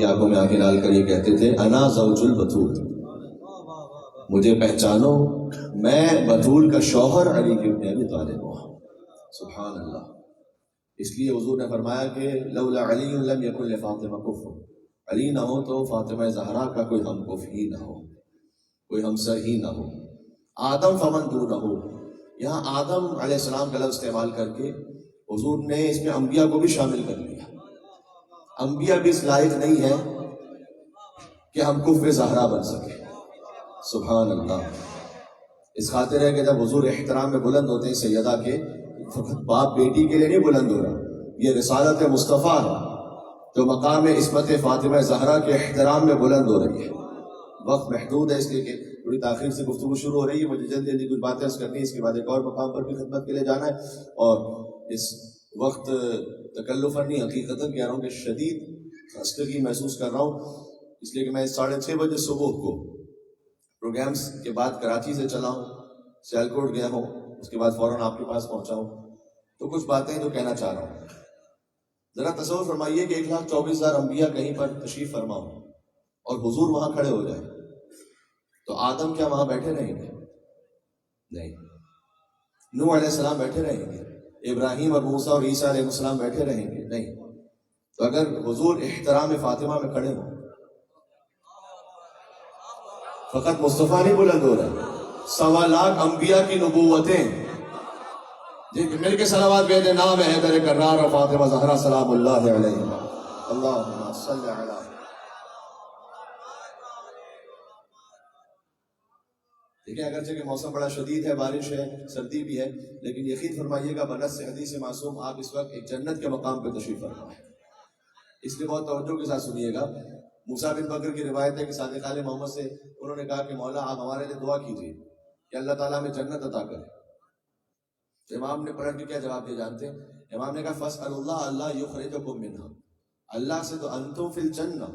آنکھوں میں آنکھیں ڈال کر یہ کہتے تھے انا زوج البتول، مجھے پہچانو میں بتول کا شوہر علی ابن ابی طالب ہوں۔ سبحان اللہ۔ اس لیے حضور نے فرمایا کہ لولا علی لم یکن لفاطمہ کفر، علی نہ ہو تو فاطمہ زہرا کا کوئی ہم کف ہی نہ ہو، کوئی ہمسر ہی نہ ہو۔ آدم فمن دونہ، یہاں آدم علیہ السلام کا لفظ استعمال کر کے حضور نے اس میں انبیاء کو بھی شامل کر لیا۔ انبیاء بھی اس لائق نہیں ہے کہ ہم کفر زہرا بن سکے۔ سبحان اللہ۔ اس خاطر ہے کہ جب حضور احترام میں بلند ہوتے ہیں سیدہ کے، فقط باپ بیٹی کے لیے نہیں بلند ہو رہا، یہ رسالت مصطفیٰ ہے جو مقام عصمت فاطمہ زہرا کے احترام میں بلند ہو رہی ہے۔ وقت محدود ہے اس لیے کہ تھوڑی تاخیر سے گفتگو شروع ہو رہی ہے، مجھے جلدی جلدی کچھ باتیں کرنی ہے، اس کے بعد ایک اور مقام پر بھی خدمت کے لیے جانا ہے، اور اس وقت تکلف نہیں، حقیقتاً کہہ رہا ہوں کہ شدید خستگی محسوس کر رہا ہوں، اس لیے کہ میں 6:30 بجے صبح کو پروگرامز کے بعد کراچی سے چلا ہوں، سیالکوٹ گیا ہوں، اس کے بعد فوراً آپ کے پاس پہنچا ہوں، تو کچھ باتیں جو کہنا چاہ رہا ہوں۔ ذرا تصور فرمائیے کہ 1,24,000 انبیاء کہیں پر تشریف فرما ہوں اور حضور وہاں کھڑے ہو جائیں، تو آدم کیا وہاں بیٹھے رہیں گے؟ نہیں۔ نوح علیہ السلام بیٹھے رہیں گے؟ ابراہیم اور موسیٰ اور عیسیٰ علیہ السلام بیٹھے رہیں گے؟ نہیں۔ تو اگر حضور احترام فاطمہ میں کھڑے ہوں، فقط مصطفیٰ نہیں بلند ہو رہا، 1.25 انبیاء کی نبوتیں، مل کے صلوات بھیجیں، نام حیدر کرار اور فاطمہ زہرا سلام اللہ علیہ، اللہم صلی علی۔ دیکھیں اگرچہ کہ موسم بڑا شدید ہے، بارش ہے، سردی بھی ہے، لیکن یقین فرمائیے گا بنص حدیث معصوم آپ اس وقت ایک جنت کے مقام پہ تشریف فرما ہے۔ اس لیے بہت توجہ کے ساتھ سنیے گا۔ موسیٰ بن بکر کی روایت ہے کہ صادق آل محمد سے انہوں نے کہا کہ مولا آپ ہمارے لیے دعا کیجیے کہ اللہ تعالیٰ ہمیں جنت عطا کرے۔ تو امام نے پلٹ کے کیا جواب دیا جانتے ہیں؟ امام نے کہا فَاسْأَلُ اللَّهَ أَلَّا يُخْرِجَكُم مِّنْهَا، اللہ سے تو أَنْتُمْ فِي الْجَنَّةِ۔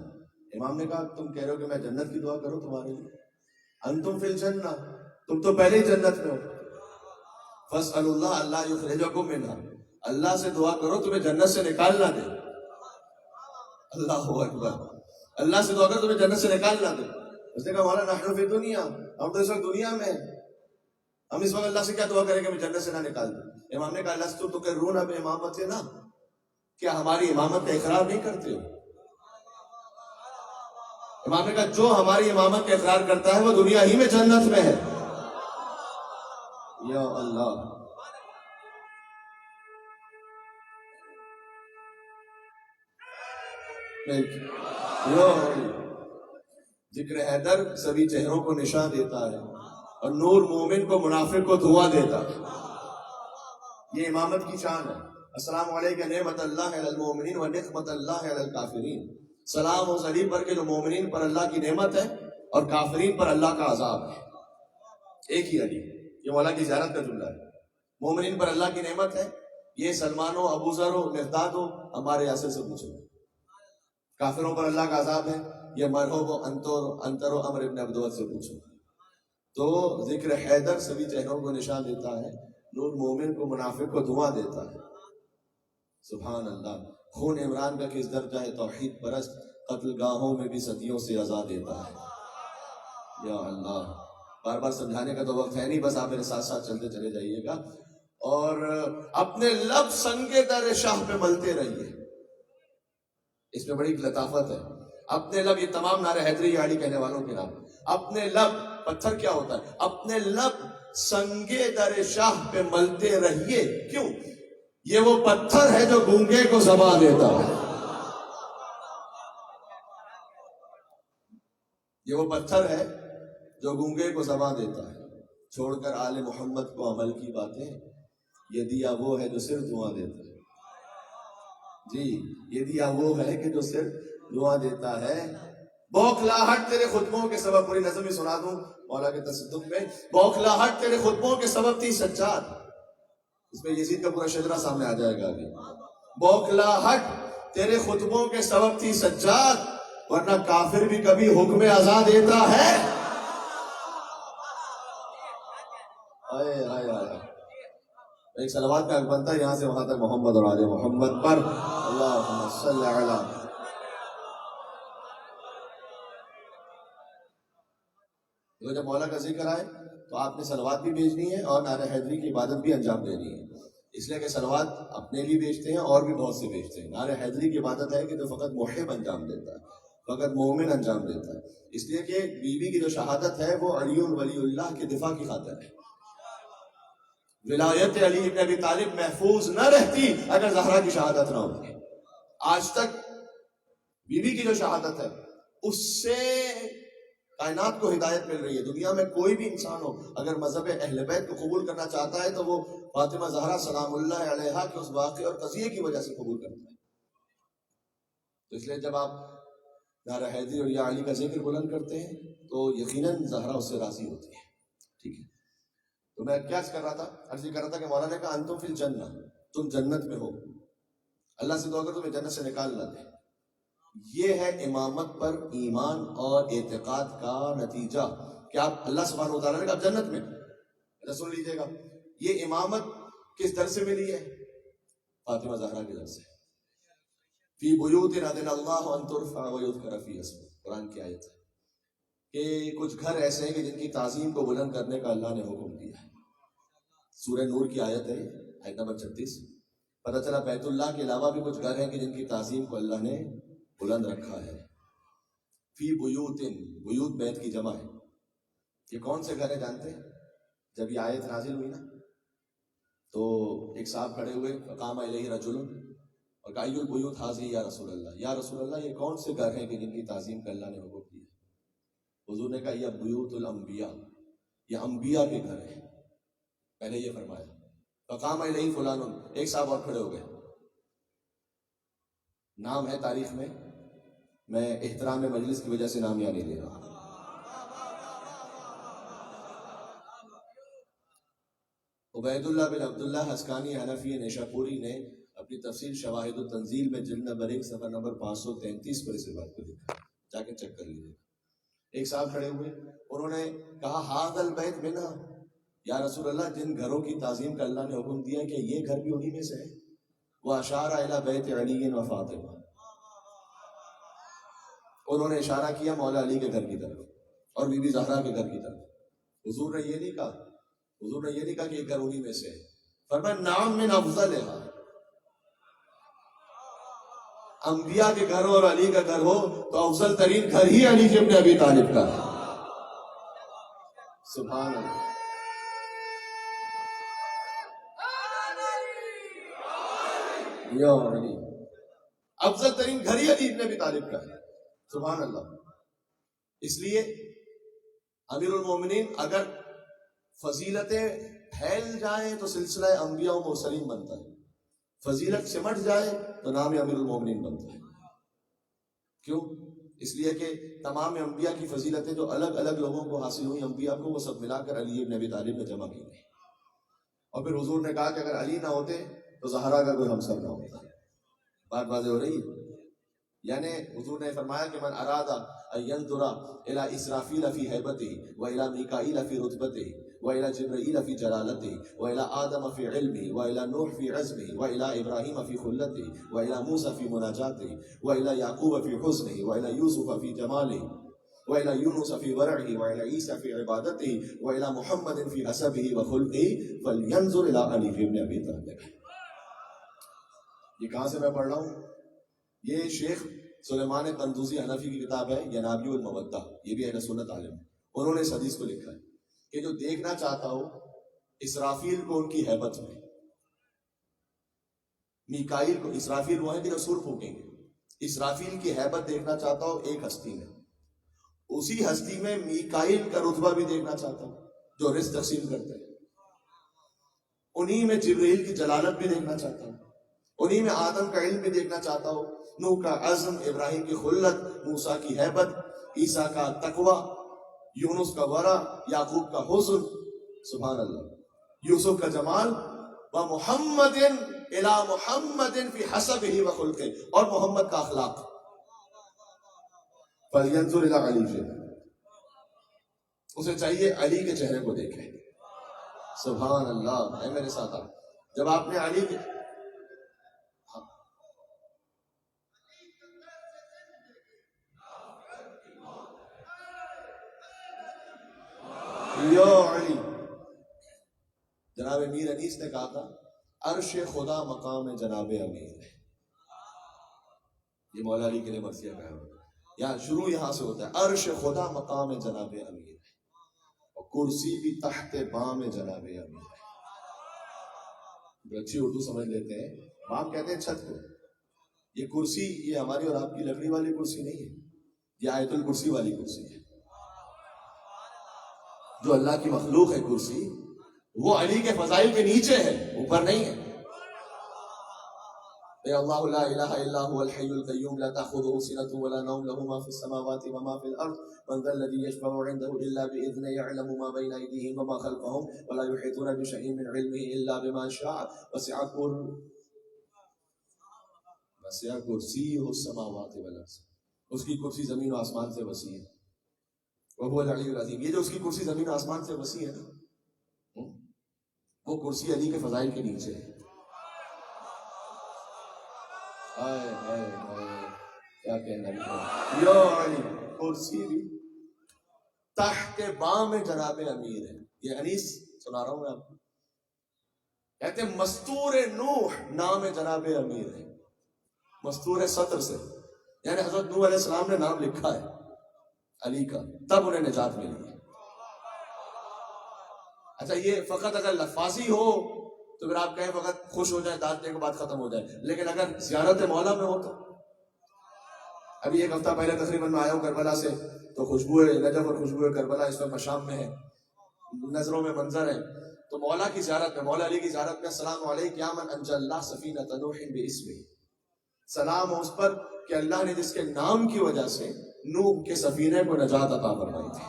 امام نے کہا تم کہہ رہے ہو کہ میں جنت کی دعا کروں تمہارے لیے؟ أَنْتُمْ فِي الْجَنَّةِ، تم تو پہلے ہی جنت میں ہو۔ فَاسْأَلُ اللَّهَ أَلَّا يُخْرِجَكُم مِّنْهَا، اللہ سے دعا کرو تمہیں جنت سے نکال نہ دے۔ اللہ اکبر۔ اللہ سے دعا کرو تمہیں جنت سے نکال نہ دے۔ اس نے کہا مولا نحن فی الدنیا، ہم تو اس وقت دنیا میں ہیں، ہم اس وقت اللہ سے کیا دعا کریں کہ ہمیں جنت سے نہ نکال دے؟ امام نے کہا لستم تقرون بامامتنا، کیا ہماری امامت کا اقرار نہیں کرتے ہو؟ امام نے کہا جو ہماری امامت کا اقرار کرتا ہے وہ دنیا ہی میں جنت میں ہے۔ یا اللہ۔ ذکر حیدر سبھی چہروں کو نشان دیتا ہے اور نور مومن کو منافق کو دھواں دیتا ہے۔ یہ امامت کی شان ہے۔ السلام علیکم نعمت اللہ علی المومنین و نقمت اللہ علی الکافرین، سلام ہو علی پر کہ جو مومنین پر اللہ کی نعمت ہے اور کافرین پر اللہ کا عذاب ہے۔ ایک ہی علی، یہ مولا کی زیارت کا جملہ ہے۔ مومنین پر اللہ کی نعمت ہے، یہ سلمان ہو، ابو ذر ہو، مقداد ہو، ہمارے یاسر سے پوچھو۔ کافروں پر اللہ کا عذاب ہے، یہ مرحوب و انتر و عمر ابن عبدود سے پوچھو۔ تو ذکر حیدر سبھی چہروں کو نشان دیتا ہے، نور مومن کو منافق کو دھواں دیتا ہے۔ سبحان اللہ۔ خون عمران کا کس درجہ ہے توحید پرست، قتل گاہوں میں بھی صدیوں سے عزا دیتا ہے۔ یا اللہ۔ بار بار سمجھانے کا تو وقت ہے نہیں، بس آپ میرے ساتھ ساتھ چلتے چلے جائیے گا، اور اپنے لب سنگ در شاہ پہ ملتے رہیے۔ اس میں بڑی لطافت ہے۔ اپنے لب، یہ تمام نعرہ حیدری علی کہنے والوں کے نام، اپنے لب، پتھر کیا ہوتا ہے؟ اپنے لب سنگے در شاہ پہ ملتے رہیے۔ کیوں؟ یہ وہ پتھر ہے جو گونگے کو زبان دیتا ہے۔ یہ وہ پتھر ہے جو گونگے کو زبان دیتا ہے۔ چھوڑ کر آل محمد کو عمل کی باتیں، یہ دیا وہ ہے جو صرف دعا دیتا ہے۔ جی، یہ دیا وہ ہے کہ جو صرف دعا دیتا ہے۔ بوکھلاہٹ تیرے خطبوں کے سبب، پوری نظم ہی سنا دوں مولا کے تصدق میں۔ بوکھلاہٹ تیرے خطبوں کے سبب تھی سجاد، اس میں یزید کا پورا شجرہ سامنے آ جائے گا ابھی۔ بوکھلاہٹ تیرے خطبوں کے سبب تھی سجاد، ورنہ کافر بھی کبھی حکم ازا دیتا ہے۔ ایک صلوات کا حق بنتا ہے یہاں سے وہاں تک محمد اور آل محمد پر، اللہم صلی علی۔ تو جب مولا کا ذکر آئے تو آپ نے صلوات بھی بھیجنی ہے اور نعرہ حیدری کی عبادت بھی انجام دینی ہے. اس لیے کہ صلوات اپنے لیے بیچتے ہیں اور بھی بہت سے بیچتے ہیں. نعرہ حیدری کی عبادت ہے کہ جو فقط محب انجام دیتا ہے, فقط مومن انجام دیتا ہے. اس لیے کہ بیوی کی جو شہادت ہے وہ علی ولی اللہ کے دفاع کی خاطر ہے. ولایت علی ابن ابی طالب محفوظ نہ رہتی اگر زہرا کی شہادت نہ ہوتی. آج تک بیوی کی جو شہادت ہے اس سے کائنات کو ہدایت مل رہی ہے. دنیا میں کوئی بھی انسان ہو اگر مذہب اہل بیت کو قبول کرنا چاہتا ہے تو وہ فاطمہ زہرا سلام اللہ علیہا کے اس واقعے اور قضیے کی وجہ سے قبول کرتا ہے. تو اس لیے جب آپ نعرہ حیدری اور یا علی کا ذکر بلند کرتے ہیں تو یقیناً زہرا اس سے راضی ہوتی ہے. ٹھیک ہے, تو میں کیا کر رہا تھا, عرض یہ کر رہا تھا کہ مولانا نے کہا انتم فی الجنہ, تم جنت میں ہو, اللہ سے دعا کر تمہیں جنت سے نکال نہ دے. یہ ہے امامت پر ایمان اور اعتقاد کا نتیجہ کہ آپ اللہ سبحانہ وتعالیٰ نے کہا جنت میں. سن لیجیے گا, یہ امامت کس در سے ملی ہے؟ فاطمہ زہرا کے در سے. فی بیوت اذن اللہ ان ترفع ویذکر فیہا اسمہ, قرآن کی آیت ہے کہ کچھ گھر ایسے ہیں کہ جن کی تعظیم کو بلند کرنے کا اللہ نے حکم دیا ہے. سورہ نور کی آیت ہے, آیت نمبر 36. پتہ چلا بیت اللہ کے علاوہ بھی کچھ گھر ہیں کہ جن کی تعظیم کو اللہ نے بلند رکھا ہے. فی بیوت, بیوت بیت کی جمع ہے. یہ کون سے گھر ہیں جانتے ہیں؟ جب یہ آیت نازل ہوئی نا تو ایک صاحب کھڑے ہوئے, فقام الیہ رجل, اور کہا ای البیوت ھذہ یا رسول اللہ, یا رسول اللہ یہ کون سے گھر ہیں کہ جن کی تعظیم کا اللہ نے حکم دیا؟ حضور نے کہا یہ بیوت الانبیاء, یہ انبیاء کے گھر ہیں. پہلے یہ فرمایا. فقام الیہ فلان, ایک صاحب اور کھڑے ہو گئے, نام ہے تاریخ میں احترام مجلس کی وجہ سے نام یاد نہیں لے رہا. عبید اللہ بن عبداللہ حسکانی حنفی نیشاپوری نے اپنی تفسیر شواہد التنزیل میں جلد نمبر 1 صفحہ نمبر 533 پر اس بات کو لکھا, جا کے چیک کر لیجیے. ایک صاحب کھڑے ہوئے, انہوں نے کہا ھذا البیت منھا, یا رسول اللہ جن گھروں کی تعظیم کا اللہ نے حکم دیا کہ یہ گھر بھی انہی میں سے ہے. واشار الی بیت علی و فاطمہ, انہوں نے اشارہ کیا مولا علی کے گھر کی طرف اور بی بی زہرا کے گھر کی طرف. حضور نے یہ نہیں کہا, حضور نے یہ نہیں کہا کہ یہ گھر انہی میں سے ہے. فرمایا نعم من افضلھا, انبیاء کے گھر اور علی کا گھر ہو تو افضل ترین گھر ہی علی ابن ابی طالب کا ہے. سبحان اللہ. یا علی, افضل ترین گھر ہی علی ابن ابی طالب کا ہے. سبحان اللہ. اس لیے امیر المومنین اگر فضیلتیں پھیل جائیں تو سلسلہ انبیاء و مرسلین بنتا ہے, فضیلت سمٹ جائے تو نام امیر المومنین بنتا ہے. کیوں؟ اس لیے کہ تمام انبیاء کی فضیلتیں جو الگ الگ لوگوں کو حاصل ہوئی انبیاء کو, وہ سب ملا کر علی ابن ابی طالب میں جمع کی گئی. اور پھر حضور نے کہا کہ اگر علی نہ ہوتے تو زہرا کا کوئی ہمسر نہ ہوتا. بات واضح ہو رہی ہے؟ یعنی حضور نے فرمایا کہ من اراد ان ينظر الى اسرافیل فی ہیبتہ والى میکائیل فی رتبتہ والى جبرائیل فی جلالتہ والى آدم فی علمہ والى نوح فی عزمہ والى ابراہیم فی خلتہ والى موسیٰ فی مناجاتہ والى یعقوب فی حسنہ والى یوسف فی جمالہ وإلى يونس في ورعه وإلى عيسى في عبادته وإلى محمد في حسبه وخلقه فلينظر إلى علي بن أبي طالب. یہ کہاں سے میں پڑھ رہا ہوں؟ یہ شیخ سلیمان قندوزی حنفی کی کتاب ہے ینابیع المودہ, یہ بھی اہل سنت عالم ہے. انہوں نے اس حدیث کو لکھا ہے کہ جو دیکھنا چاہتا ہو اسرافیل کو ان کی ہیبت میں, میکائیل کو, اسرافیل وہ ہیں کہ جو سور پھونکیں گے, اسرافیل کی ہیبت دیکھنا چاہتا ہو ایک ہستی میں, اسی ہستی میں میکائیل کا رتبہ بھی دیکھنا چاہتا ہوں جو رزق تقسیم کرتے ہیں, انہی میں جبرائیل کی جلالت بھی دیکھنا چاہتا ہوں, انہی میں آدم کا علم بھی دیکھنا چاہتا ہوں, نوح کا عزم, ابراہیم کی خلت, موسیٰ کی ہیبت, عیسیٰ کا تقوی, یونس کا ورع, یعقوب کا حسن, سبحان اللہ, یوسف کا جمال, و محمد الی محمد فی حسبہ و خلقہ, اور محمد کا اخلاق. فَلْيَنْظُرْ إِلَىٰ عَلِيٍّ, اسے چاہیے علی کے چہرے کو دیکھیں. سبحان اللہ. اے میرے ساتھ آپ, جب آپ نے علی کے یا علی. جناب میر انیس نے کہا تھا عرش خدا مقام جناب امیر ہے. یہ مولا علی کے لیے مرثیہ کا ہے. یہاں شروع یہاں سے ہوتا ہے عرش خدا مقام جناب امیر ہے اور کرسی بھی تحت بام جناب امیر ہے. جو اچھی اردو سمجھ لیتے ہیں، بام کہتے ہیں چھت کو. یہ کرسی یہ ہماری اور آپ کی لکڑی والی کرسی نہیں ہے، یہ آیت الکرسی والی کرسی ہے. جو اللہ کی مخلوق ہے کرسی، وہ علی کے فضائل کے نیچے ہے، اوپر نہیں ہے. اے اللہ لا الہ الا هو الحی القیوم لا تأخذه سنة ولا نوم له ما في السماوات وما في الارض من ذا الذي يشفع عنده الا باذنه يعلم ما بين ايديهم وما خلفهم ولا يحيطون بشيء من علمه الا بما شاء وسع کرسیہ السماوات والارض. اس کی کرسی زمین و آسمان سے وسیع ہے. وهو العلی العظیم. یہ جو اس کی کرسی زمین و آسمان سے وسیع ہے نا، وہ کرسی علی کے فضائل کے نیچے ہے. کیا کہنا یا علی. کرسی بھی تحت بام جناب امیر ہے. یہ انیس سنا رہا ہوں میں آپ کو. کہتے ہیں مستور نوح نام جناب امیر ہے. مستور سطر سے یعنی حضرت نوح علیہ السلام نے نام لکھا ہے علی کا، تب انہیں نجات ملی ہے. اچھا یہ فقط اگر لفاظی ہو تو پھر آپ کہیں فقط خوش ہو جائے، داد دے کے بعد ختم ہو جائے. لیکن اگر زیارت مولا میں ہو تو، ابھی ایک ہفتہ پہلے تقریباً میں آیا ہوں کربلا سے، تو خوشبو نجف اور خوشبو کربلا اس وقت شام میں ہے، نظروں میں منظر ہے. تو مولا کی زیارت میں، مولا علی کی زیارت میں السلام علیک یا من انجى الله سفینۃ نوح باسمہ. سلام ہو اس پر کہ اللہ نے جس کے نام کی وجہ سے نوح کے سفینے کو نجات عطا فرمائی تھی.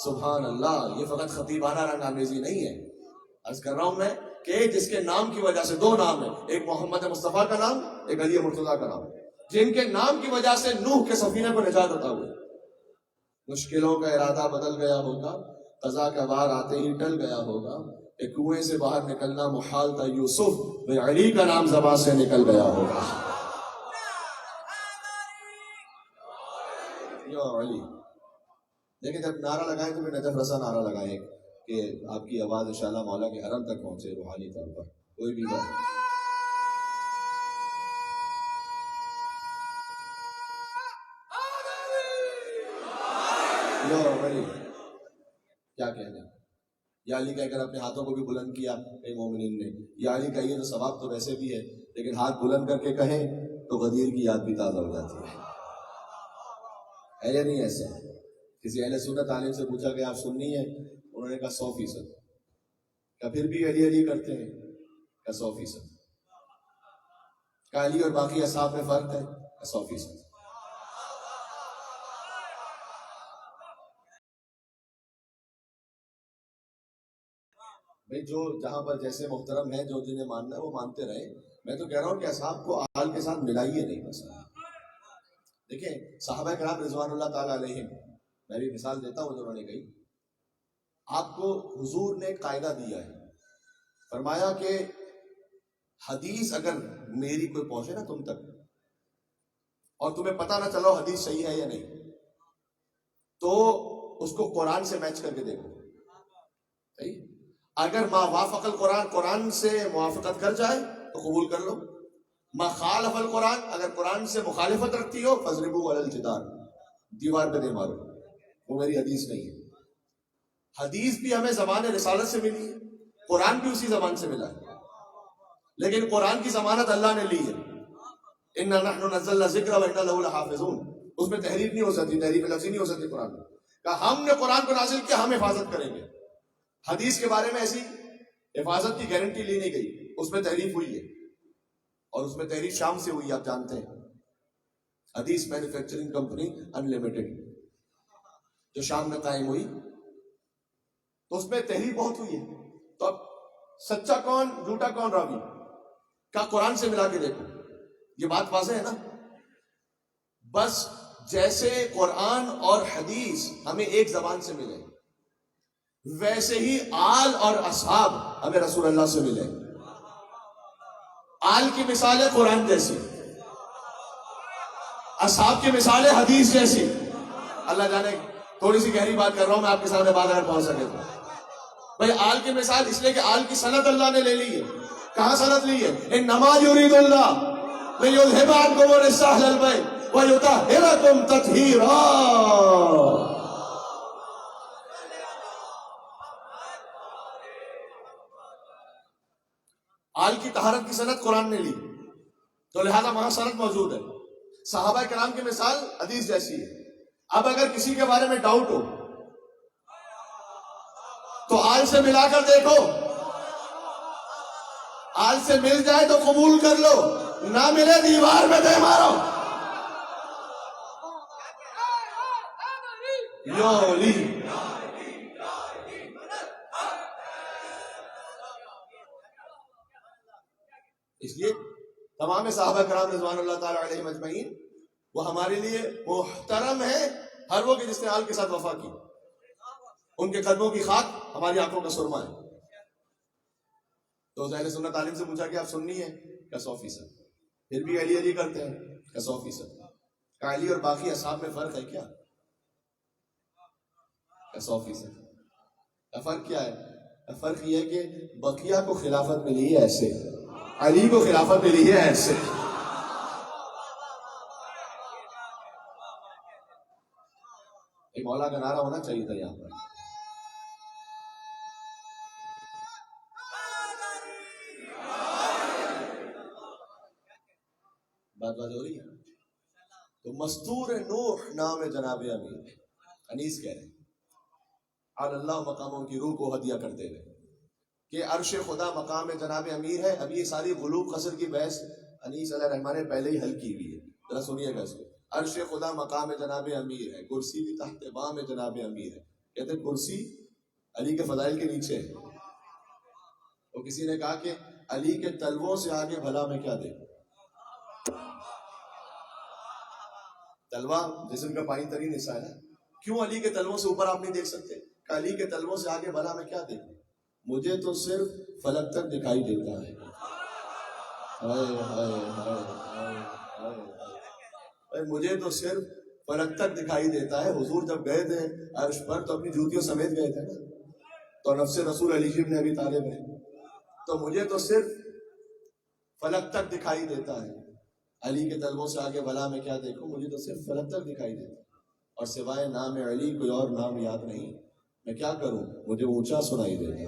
سبحان اللہ. یہ فقط خطیبانہ رنگ آمیزی نہیں ہے. عرض کر رہا ہوں میں کہ جس کے نام کی وجہ سے، دو نام ہیں، ایک محمد مصطفیٰ کا نام، ایک علی مرتضیٰ کا نام، جن کے نام کی وجہ سے نوح کے سفینے کو نجات عطا ہوئی. مشکلوں کا ارادہ بدل گیا ہوگا، قضا کا وار آتے ہی ٹل گیا ہوگا. ایک کنویں سے باہر نکلنا محال تھا یوسف، میں علی کا نام زبان سے نکل گیا ہوگا. یا علی. لیکن جب نعرہ لگائیں تو میں نجف رسا نعرہ لگائیں کہ آپ کی آواز انشاءاللہ مولا کے حرم تک پہنچے روحانی طور پر. کوئی بھی بات. یا علی. کیا کہنا ہے. یا علی کہہ کر اپنے ہاتھوں کو بھی بلند کیا کئی مومنین نے. یا علی کہیے تو ثواب تو ویسے بھی ہے، لیکن ہاتھ بلند کر کے کہیں تو غدیر کی یاد بھی تازہ ہو جاتی ہے. ہے یا نہیں ایسا؟ کسی اہل سنت عالم سے پوچھا کہ آپ سنی ہیں؟ انہوں نے کہا 100%. کیا پھر بھی علی علی کرتے ہیں؟ کیا 100%. کیا علی اور باقی اصحاب میں فرق ہے؟ 100%. بھئی جو جہاں پر جیسے محترم ہیں، جو جنہیں ماننا ہے وہ مانتے رہے. میں تو کہہ رہا ہوں کہ اصحاب کو آل کے ساتھ ملائیے نہیں. بس دیکھیں صحابہ کرام رضوان اللہ تعالیٰ علیہم، میں بھی مثال دیتا ہوں جو انہوں نے کہی. آپ کو حضور نے قاعدہ دیا ہے، فرمایا کہ حدیث اگر میری کوئی پہنچے نا تم تک اور تمہیں پتہ نہ چلو حدیث صحیح ہے یا نہیں، تو اس کو قرآن سے میچ کر کے دیکھو. صحیح؟ اگر ما وافق القرآن، قرآن سے موافقت کر جائے تو قبول کر لو. ما خالف القرآن، اگر قرآن سے مخالفت رکھتی ہو فضربوا علی الجدار، دیوار پہ دے مارو، وہ میری حدیث نہیں ہے. حدیث بھی ہمیں زبان رسالت سے ملی ہے، قرآن بھی اسی زبان سے ملا ہے، لیکن قرآن کی ضمانت اللہ نے لی ہے. اِنَّا نَحْنُ نَزَّلْنَا الذِّكْرَ وَإِنَّا لَهُ لَحَافِظُونَ. اس میں تحریف نہیں ہو سکتی، تحریف لفظی نہیں ہو سکتی. قرآن میں کہا ہم نے قرآن کو نازل کیا، ہم حفاظت کریں گے. حدیث کے بارے میں ایسی حفاظت کی گارنٹی لی نہیں گئی، اس میں تحریف ہوئی ہے، اور اس میں تحریف شام سے ہوئی. آپ جانتے ہیں حدیث مینوفیکچرنگ کمپنی انلمیٹڈ جو شام میں قائم ہوئی، تو اس میں تحریف بہت ہوئی ہے. تو اب سچا کون جھوٹا کون راوی کا قرآن سے ملا کے دیکھو. یہ بات واضح ہے نا. بس جیسے قرآن اور حدیث ہمیں ایک زبان سے ملے، ویسے ہی آل اور اصحاب ہمیں رسول اللہ سے ملے. آل کی مثال ہے قرآن جیسی، اصحاب کی مثال ہے حدیث جیسی. اللہ جانے تھوڑی سی گہری بات کر رہا ہوں میں آپ کے سامنے، بات اگر پہنچ سکے تو. بھائی آل کی مثال اس لیے کہ آل کی صنعت اللہ نے لے لی ہے. کہاں صنعت لی ہے؟ انما یرید اللہ لیذھب عنکم الرجس اہل البیت ویطہرکم تطہیرا. آل کی طہارت کی صنعت قرآن نے لی، تو لہذا وہاں صنعت موجود ہے. صحابہ کرام کی مثال حدیث جیسی ہے. اب اگر کسی کے بارے میں ڈاؤٹ ہو تو آل سے ملا کر دیکھو، آل سے مل جائے تو قبول کر لو، نہ ملے دیوار میں دے مارو. یو علی. اس لیے تمام صحابہ کرام رضوان اللہ تعالی علیہم اجمعین وہ ہمارے لیے محترم ہے، ہر وہ کہ جس نے آل کے ساتھ وفا کی. ان کے قدموں کی خاک ہماری آنکھوں کا سرما ہے. تو اہل سنت عالم سے پوچھا کہ آپ سنی ہیں؟ کیا 100%. پھر بھی علی علی کرتے ہیں؟ کیا 100%. کہ علی اور باقی اصحاب میں فرق ہے کیا؟ کیا 100%. فرق کیا ہے؟ فرق یہ ہے کہ بقیہ کو خلافت ملی ہے ایسے، علی کو خلافت ملی ہے ایسے. ایک مولا کا نعرہ ہونا چاہیے تھا یہاں پر. بات ہو رہی ہے. تو مستور نوح نام جناب امیر انیس کہہ رہے ہیں علی اللہ مقاموں کی روح کو ہدیہ کرتے ہوئے کہ عرش خدا مقام جناب امیر ہے. اب یہ ساری غلوب قصر کی بحث انیس علیہ الرحمٰن نے پہلے ہی حل کی ہوئی ہے، ذرا سنیے گا اس کو. عرش خدا مقام جناب امیر ہے، کرسی بھی تحت بام جناب امیر ہے. کہتے ہیں کرسی علی کے فضائل کے نیچے ہے. تو کسی نے کہا کہ علی کے تلووں سے آگے بھلا میں کیا دیکھوں. تلوا جسم کا پانی ترین حصہ ہے نا، کیوں علی کے تلووں سے اوپر آپ نہیں دیکھ سکتے؟ کہ علی کے تلووں سے آگے بھلا میں کیا دیکھوں، مجھے تو صرف فلک تک دکھائی دیتا ہے. مجھے تو صرف فلک تک دکھائی دیتا ہے. حضور جب گئے تھے عرش پر تو اپنی جوتیوں سمیت گئے تھے نا، تو نفس رسول علی ابن ابی طالب ہے. تو مجھے تو صرف فلک تک دکھائی دیتا ہے. علی کے طلبوں سے آگے بھلا میں کیا دیکھوں، مجھے تو صرف فلک تک دکھائی دیتا ہے. اور سوائے نام علی کوئی اور نام یاد نہیں. میں کیا کروں، مجھے اونچا سنائی دیتا ہے.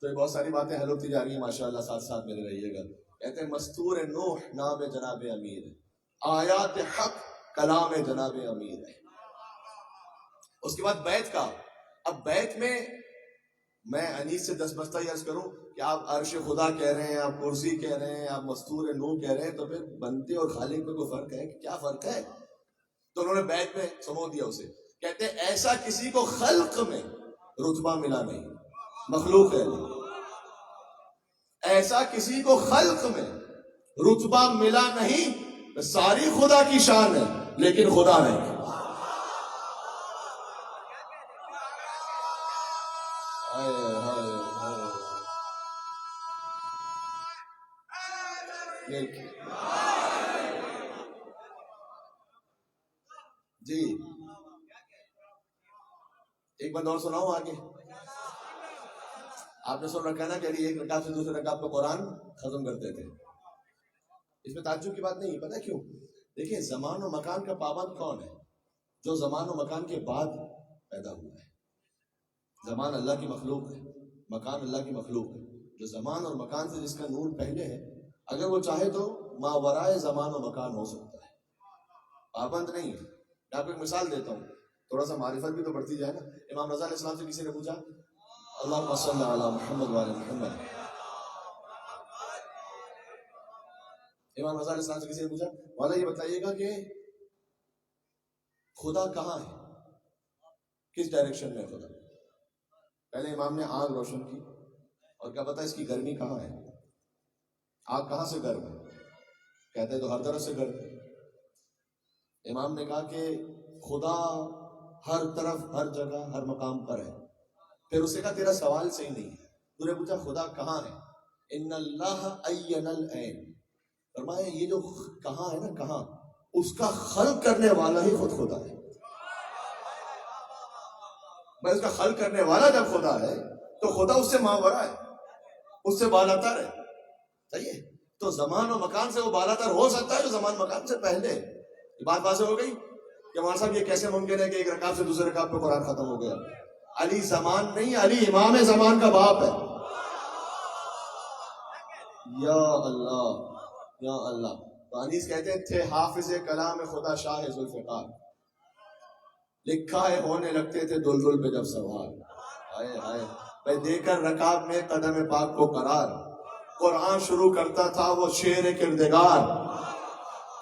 تو یہ بہت ساری باتیں حل ہوتی جا رہی ہیں ماشاءاللہ، ساتھ ساتھ میرے رہیے گا. کہتے ہیں مستور نوح نام جناب امیر ہے، آیات حق کلام جناب امیر ہے. اس کے بعد بیت کا. اب بیت میں میں انیس سے 10 بستہ عرض کروں کہ آپ عرش خدا کہہ رہے ہیں، آپ کرسی کہہ رہے ہیں، آپ مستور نوح کہہ رہے ہیں، تو پھر بنتے اور خالق میں کوئی فرق ہے کہ کیا فرق ہے؟ تو انہوں نے بیت میں سمو دیا اسے. کہتے ہیں ایسا کسی کو خلق میں رتبہ ملا نہیں، مخلوق ہے. ایسا کسی کو خلق میں رتبہ ملا نہیں، ساری خدا کی شان ہے لیکن خدا نہیں. جی ایک بات اور سناؤں آگے. آپ نے سن رکھا نا کہ علی ایک رکعت سے دوسرے رکعت پہ قرآن ختم کرتے تھے. اس میں تعجب کی بات نہیں. پتہ کیوں؟ دیکھیں زمان و مکان کا پابند کون ہے؟ جو زمان و مکان کے بعد پیدا ہوا ہے. زمان اللہ کی مخلوق ہے، مکان اللہ کی مخلوق ہے. جو زمان اور مکان سے جس کا نور پہلے ہے، اگر وہ چاہے تو ماورائے زمان و مکان ہو سکتا ہے، پابند نہیں ہے. میں آپ کو ایک مثال دیتا ہوں، تھوڑا سا معرفت بھی تو بڑھتی جائے نا. امام رضا علیہ السلام سے کسی نے پوچھا اللہم صلی علی محمد وعلی محمد. امام رضا علیہ السلام سے کسی نے پوچھا مولا یہ بتائیے گا کہ خدا کہاں ہے، کس ڈائریکشن میں خدا؟ پہلے امام نے آگ روشن کی اور کیا پتا اس کی گرمی کہاں ہے. آگ کہاں سے گرم ہے؟ کہتے ہیں تو ہر طرف سے گرم ہے. امام نے کہا کہ خدا ہر طرف ہر جگہ ہر مقام پر ہے. پھر اسے کہا تیرا سوال صحیح نہیں ہے، تو نے پوچھا خدا کہاں ہے؟ ان اللہ عین العین، فرمایا یہ جو کہاں ہے نا، کہاں، اس کا خلق کرنے والا ہی خود خدا ہے۔ میں اس کا خلق کرنے والا جب خدا ہے تو خدا اس سے ماورا ہے، اس سے بالاتر ہے، صحیح ہے؟ تو زمان و مکان سے وہ بالاتر ہو سکتا ہے جو زمان مکان سے پہلے۔ یہ بات واضح ہو گئی کہ ہمارا صاحب یہ کیسے ممکن ہے کہ ایک رکعت سے دوسرے رکعت پہ قرآن ختم ہو گیا؟ علی زمان نہیں، علی امام زمان کا باپ ہے۔ یا اللہ یا اللہ۔ تو انیس کہتے ہیں تھے حافظ کلام خدا شاہ ذوالفقار، لکھا ہے ہونے لگتے تھے دلدل پہ جب سوار۔ ہائے ہائے، میں دے کر رکاب میں قدم پاک کو قرار، قرآن شروع کرتا تھا وہ شعر کردگار،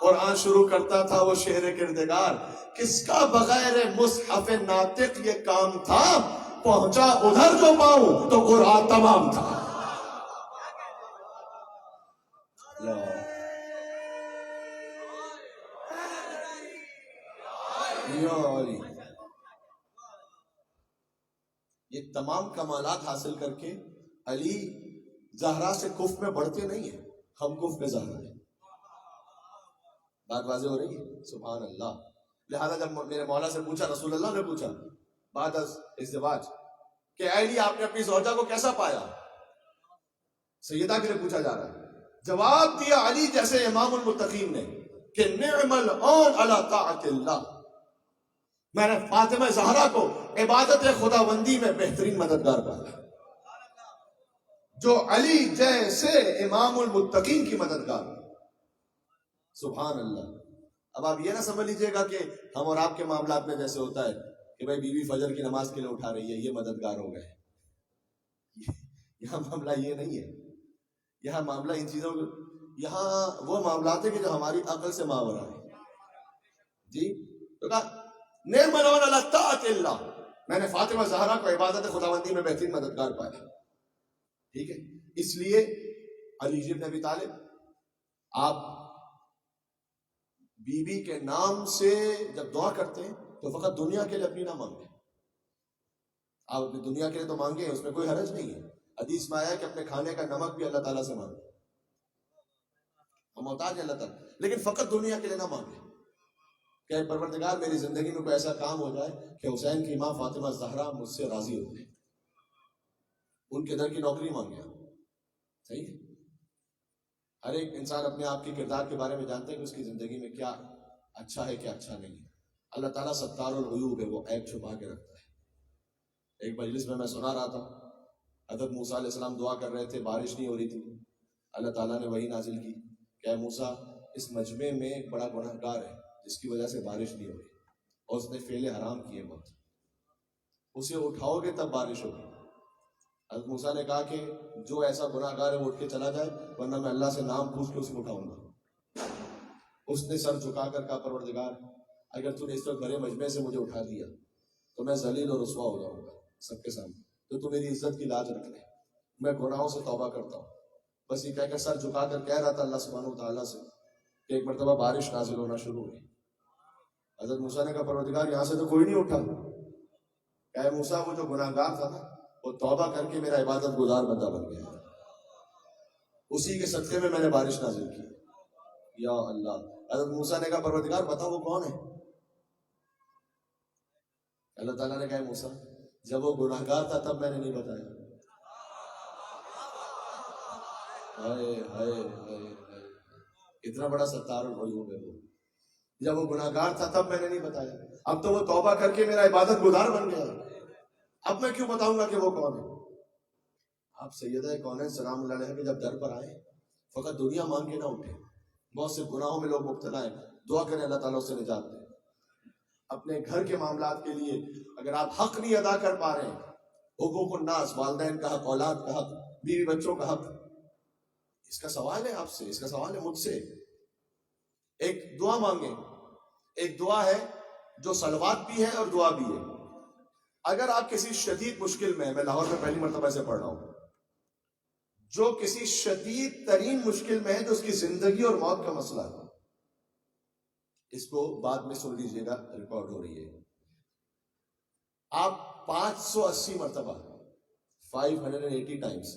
قرآن شروع کرتا تھا وہ شعر کردگار، کس کا بغیر مصحف ناطق یہ کام تھا، پہنچا ادھر جو پاؤں تو قرآن تمام تھا۔ یا علی، یہ تمام کمالات حاصل کر کے علی زہرا سے کف میں بڑھتے نہیں ہیں، ہم کف میں زہرا ہیں۔ بات واضح ہو رہی ہے؟ سبحان اللہ۔ لہذا جب میرے مولا سے پوچھا، رسول اللہ نے پوچھا بعد از ازدواج کہ اے علی آپ نے اپنی زوجہ کو کیسا پایا، سیدہ کے لیے پوچھا جا رہا ہے، جواب دیا علی جیسے امام المتقین نے کہ نعم العون علی طاعت اللہ، میں نے فاطمہ زہرا کو عبادت خدا بندی میں بہترین مددگار پایا، جو علی جیسے امام المتقین کی مددگار۔ سبحان اللہ۔ اب آپ یہ نہ سمجھ لیجئے گا کہ ہم اور آپ کے معاملات میں جیسے ہوتا ہے کہ بھائی بیوی فجر کی نماز کے لیے اٹھا رہی ہے، یہ مددگار ہو گئے۔ یہاں معاملہ یہ نہیں ہے، یہاں معاملہ ان چیزوں کو، یہاں وہ معاملات ہیں کہ جو ہماری عقل سے ماورا ہے۔ جی تو کہا نعم العون علی طاعت اللہ، میں نے فاطمہ زہرا کو عبادت خداوندی میں بہترین مددگار پایا۔ ٹھیک ہے، اس لیے علی بن ابی طالب، آپ بی بی کے نام سے جب دعا کرتے ہیں تو فقط دنیا کے لیے اپنی نہ مانگیں، آپ اپنی دنیا کے لیے تو مانگیں، اس میں کوئی حرج نہیں ہے۔ حدیث میں آیا کہ اپنے کھانے کا نمک بھی اللہ تعالیٰ سے مانگیں، ہم محتاج ہیں اللہ تعالیٰ، لیکن فقط دنیا کے لیے نہ مانگیں کہ پروردگار میری زندگی میں کوئی ایسا کام ہو جائے کہ حسین کی ماں فاطمہ زہرا مجھ سے راضی ہو جائے، ان کے در کی نوکری مانگے۔ صحیح ہے، ہر ایک انسان اپنے آپ کے کردار کے بارے میں جانتا ہے کہ اس کی زندگی میں کیا اچھا ہے کیا اچھا نہیں ہے۔ اللہ تعالیٰ ستار العیوب ہے، وہ عیب چھپا کے رکھتا ہے۔ ایک مجلس میں سنا رہا تھا، حضرت موسیٰ علیہ السلام دعا کر رہے تھے، بارش نہیں ہو رہی تھی، اللہ تعالیٰ نے وحی نازل کی کہ اے موسیٰ اس مجمع میں ایک بڑا گنہگار ہے جس کی وجہ سے بارش نہیں ہو رہی اور اس نے فعل حرام کیے بہت، اسے اٹھاؤ گے تب بارش ہوگی۔ حضرت موسیٰ نے کہا کہ جو ایسا گنہگار ہے وہ اٹھ کے چلا جائے ورنہ میں اللہ سے نام پوچھ کے اسے اٹھاؤں گا۔ اس نے سر جھکا کر کہا پروردگار اگر تو نے اس وقت بڑے مجمع سے مجھے اٹھا دیا تو میں ذلیل اور رسوا ہو جاؤں گا سب کے سامنے، تو میری عزت کی لاج رکھ لے، میں گناہوں سے توبہ کرتا ہوں۔ بس یہ کہہ کر سر جھکا کر کہہ رہا تھا اللہ سبحانہ وتعالیٰ سے کہ ایک مرتبہ بارش نازل ہونا شروع ہوئی۔ حضرت موسیٰ نے کہا پروردگار یہاں سے تو کوئی نہیں اٹھا۔ کہ موسیٰ وہ جو گناہگار تھا نا وہ توبہ کر کے میرا عبادت گزار بندہ بن گیا، اسی کے صدقے میں نے بارش نازل کی۔ یا اللہ۔ حضرت موسیٰ نے کہا پروردگار بتا وہ کون ہے؟ اللہ تعالیٰ نے کہا موسیٰ جب وہ گناہگار تھا تب میں نے نہیں بتایا۔ ہائے ہائے ہائے، اتنا بڑا ستار العیوب ہے وہ، جب وہ گناہگار تھا تب میں نے نہیں بتایا، اب تو وہ توبہ کر کے میرا عبادت گزار بن گیا، اب میں کیوں بتاؤں گا کہ وہ کون ہے؟ آپ سیدہ کونین سلام اللہ علیہ کے جب در پر آئے فقط دنیا مانگ کے نہ اٹھے، بہت سے گناہوں میں لوگ مبتلا ہیں، دعا کریں اللہ تعالیٰ اس سے نجات دے۔ اپنے گھر کے معاملات کے لیے اگر آپ حق نہیں ادا کر پا رہے ہیں، حقوق الناس، والدین کا حق، اولاد کا حق، بیوی بچوں کا حق، اس کا سوال ہے آپ سے، اس کا سوال ہے مجھ سے۔ ایک دعا مانگیں، ایک دعا ہے جو صلوات بھی ہے اور دعا بھی ہے۔ اگر آپ کسی شدید مشکل میں، میں لاہور میں پہلی مرتبہ سے پڑھ رہا ہوں، جو کسی شدید ترین مشکل میں ہے جو اس کی زندگی اور موت کا مسئلہ ہے، اس کو بعد میں سن لیجئے گا، ریکارڈ ہو رہی ہے، آپ 580 مرتبہ 580 ٹائمز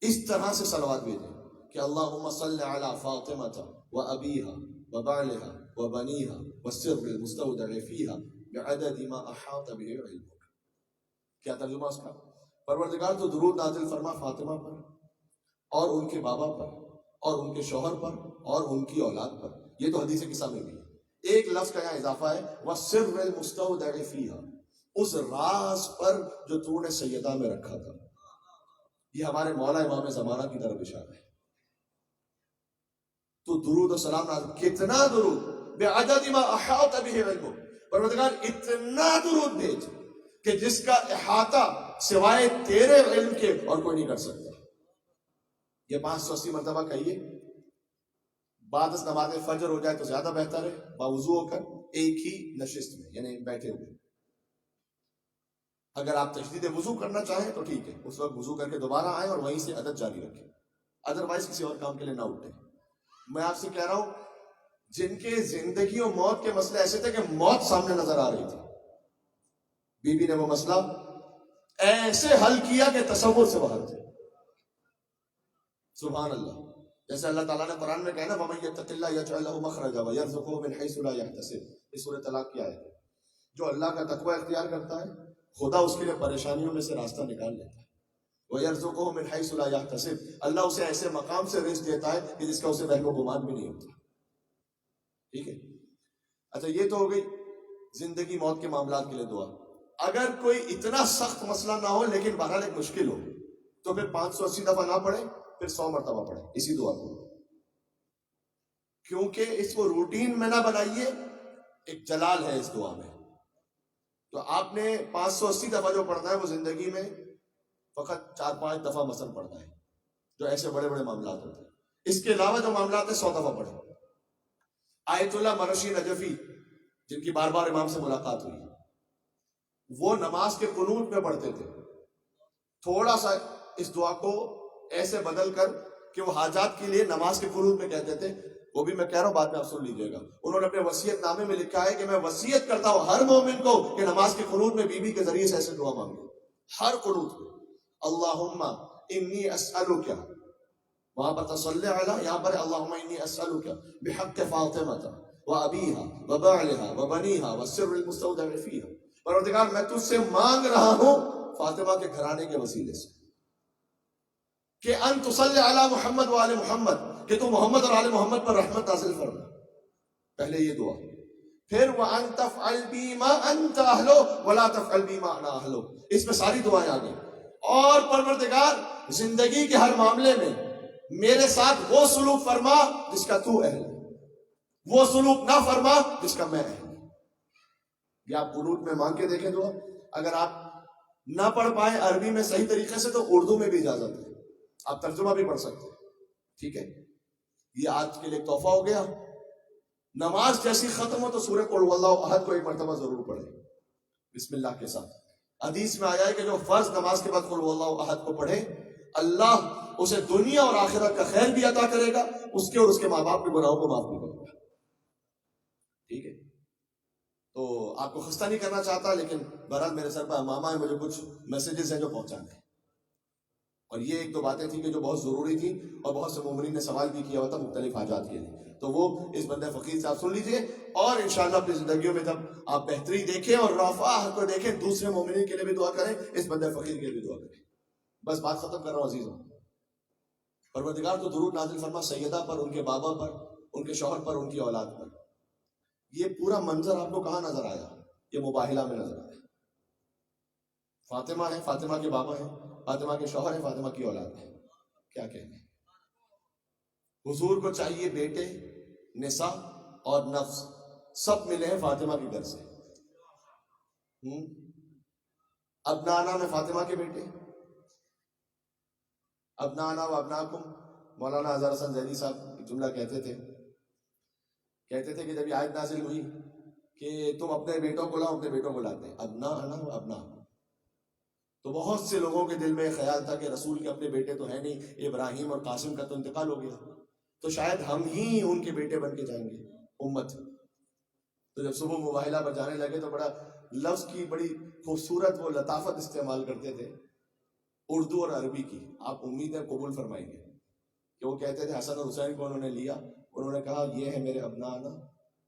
اس طرح سے صلوات بھیجیں کہ اللہم صلی علی فاطمہ و ابیہا و بعلہا و بنیہا والسر المستودع فیہا بعدد ما احاط به علمک. کیا ترجمہ اس کا؟ پروردگار تو درود نازل فرما فاطمہ پر اور ان کے بابا پر اور ان کے شوہر پر اور ان کی اولاد پر. یہ تو حدیث قصہ میں بھی ہے. ایک لفظ کا یہاں اضافہ ہے والسر المستودع فیہا، اس راز پر جو تو نے سیدہ میں رکھا تھا. یہ ہمارے مولا امام زمانہ کی طرف اشارہ ہے. تو درود و سلام نازل، کتنا درود، بعدد ما احاط به علمک، پروردگار اتنا درود بھیج کہ جس کا احاطہ سوائے تیرے علم کے اور کوئی نہیں کر سکتا. یہ 580 مرتبہ کہیے. بعد از نماز فجر ہو جائے تو زیادہ بہتر ہے، باوضو ہو کر ایک ہی نشست میں، یعنی بیٹھے ہوئے. اگر آپ تجدید وضو کرنا چاہیں تو ٹھیک ہے، اس وقت وضو کر کے دوبارہ آئیں اور وہیں سے عدد جاری رکھیں، ادروائز کسی اور کام کے لیے نہ اٹھیں. میں آپ سے کہہ رہا ہوں جن کے زندگی اور موت کے مسئلے ایسے تھے کہ موت سامنے نظر آ رہی تھی، بی بی نے وہ مسئلہ ایسے حل کیا کہ تصور سے باہر تھے. سبحان اللہ. جیسے اللہ تعالیٰ نے قرآن میں کہا نا وَمَن يَتَّقِ اللَّهَ يَجْعَل لَهُ مَخْرَجًا وَيَرْزُقْهُ مِنْ حَيْثُ لَا يَحْتَسِبُ. یہ سورۃ طلاق کی آیت ہے. جو اللہ کا تقوی اختیار کرتا ہے خدا اس کے لیے پریشانیوں میں سے راستہ نکال لیتا ہے. وَيَرْزُقْهُ مِنْ حَيْثُ لَا يَحْتَسِبُ. اللہ اسے ایسے مقام سے رزق دیتا ہے کہ جس کا اسے وہم و گمان بھی نہیں ہوتا. ٹھیک ہے. اچھا یہ تو ہو گئی زندگی موت کے معاملات کے لیے دعا. اگر کوئی اتنا سخت مسئلہ نہ ہو لیکن بہرحال ایک مشکل ہو تو پھر 580 دفعہ نہ پڑھے، پھر 100 مرتبہ پڑھے اسی دعا کو. کیونکہ اس کو روٹین میں نہ بنائیے، ایک جلال ہے اس دعا میں. تو آپ نے 580 دفعہ جو پڑھنا ہے وہ زندگی میں فقط 4-5 دفعہ مثلا پڑھنا ہے جو ایسے بڑے بڑے معاملات ہوتے ہیں. اس کے علاوہ جو معاملات ہیں 100 دفعہ پڑھیں. آیت اللہ مرشی نجفی جن کی بار بار امام سے ملاقات ہوئی، وہ نماز کے قنوت میں پڑھتے تھے. تھوڑا سا اس دعا کو ایسے بدل کر کہ وہ حاجات کے لیے نماز کے قنوت میں کہتے تھے. وہ بھی میں کہہ رہا ہوں، بعد میں آپ سن لیجئے گا. انہوں نے اپنے وصیت نامے میں لکھا ہے کہ میں وصیت کرتا ہوں ہر مومن کو کہ نماز کے قنوت میں بی بی کے ذریعے سے ایسے دعا مانگے. ہر قنوت میں اللہم انی اسألک، وہاں پر تصلی علی، یہاں پر اللہم انی اسألک بحق فاطمہ و ابیہا و بعلہا و بنیہا والسر المستودع فیہا. پروردگار میں تجھ سے مانگ رہا ہوں فاطمہ کے گھرانے کے وسیلے سے کہ ان تصلی علی محمد و آل محمد، کہ تو محمد اور آل محمد پر رحمت نازل فرما. پہلے یہ دعا. پھر وَأَن تَفْعَلْ بِي مَا أَنْتَ أَهْلُهُ وَلَا تَفْعَلْ بِي مَا أَنَا أَهْلُهُ. اس میں ساری دعائیں آ گئی. اور پروردگار زندگی کے ہر معاملے میں میرے ساتھ وہ سلوک فرما جس کا تو اہل ہے، وہ سلوک نہ فرما جس کا میں اہل ہوں. یہ آپ قنوت میں مانگ کے دیکھیں دعا. اگر آپ نہ پڑھ پائیں عربی میں صحیح طریقے سے تو اردو میں بھی اجازت ہے، آپ ترجمہ بھی پڑھ سکتے ہیں. ٹھیک ہے. یہ آج کے لیے تحفہ ہو گیا. نماز جیسی ختم ہو تو سورہ قل هو اللہ احد کو ایک مرتبہ ضرور پڑھیں بسم اللہ کے ساتھ. حدیث میں آیا ہے کہ جو فرض نماز کے بعد قل هو اللہ احد کو پڑھے اللہ اسے دنیا اور آخرت کا خیر بھی عطا کرے گا، اس کے اور اس کے ماں باپ کے گناہوں کو معاف بھی کرے گا. ٹھیک ہے. تو آپ کو خستہ نہیں کرنا چاہتا، لیکن بہرحال میرے سر پر امامہ ہے، مجھے کچھ میسیجز ہیں جو پہنچانے ہیں. اور یہ ایک دو باتیں تھیں کہ جو بہت ضروری تھیں اور بہت سے مومنین نے سوال بھی کیا ہوا تھا مختلف حاجات کے لیے. تو وہ اس بندہ فقیر سے آپ سن لیجئے، اور انشاءاللہ اپنی زندگیوں میں جب آپ بہتری دیکھیں اور رفع کو دیکھیں، دوسرے مومنین کے لیے بھی دعا کریں، اس بندہ فقیر کے لیے بھی دعا کریں. بس بات ختم کر رہا ہوں عزیزوں. پروردگار تو درود نازل فرما سیدہ پر، ان کے بابا پر، ان کے شوہر پر، ان کی اولاد پر. یہ پورا منظر آپ کو کہاں نظر آیا؟ یہ مباہلہ میں نظر آیا. فاطمہ ہے، فاطمہ کے بابا ہیں، فاطمہ کے شوہر ہیں، فاطمہ کی اولاد ہے. کیا کہنے. حضور کو چاہیے بیٹے، نساء اور نفس سب ملے ہیں فاطمہ کے گھر سے. ابنانا میں فاطمہ کے بیٹے، ابنانا و ابناکم. مولانا اظہر حسن زیدی صاحب ایک جملہ کہتے تھے کہ جب یہ آیت نازل ہوئی کہ تم اپنے بیٹوں کو لاؤ، اپنے بیٹوں کو لاتے ہیں ابنانا و ابناکم، تو بہت سے لوگوں کے دل میں خیال تھا کہ رسول کے اپنے بیٹے تو ہیں نہیں، ابراہیم اور قاسم کا تو انتقال ہو گیا، تو شاید ہم ہی ان کے بیٹے بن کے جائیں گے امت. تو جب صبح مباہلہ پر جانے لگے تو بڑا لفظ کی بڑی خوبصورت وہ لطافت استعمال کرتے تھے اردو اور عربی کی. آپ امید ہے قبول فرمائیں گے کہ وہ کہتے تھے حسن اور حسین کو انہوں نے لیا، انہوں نے کہا یہ ہے میرے ابنانا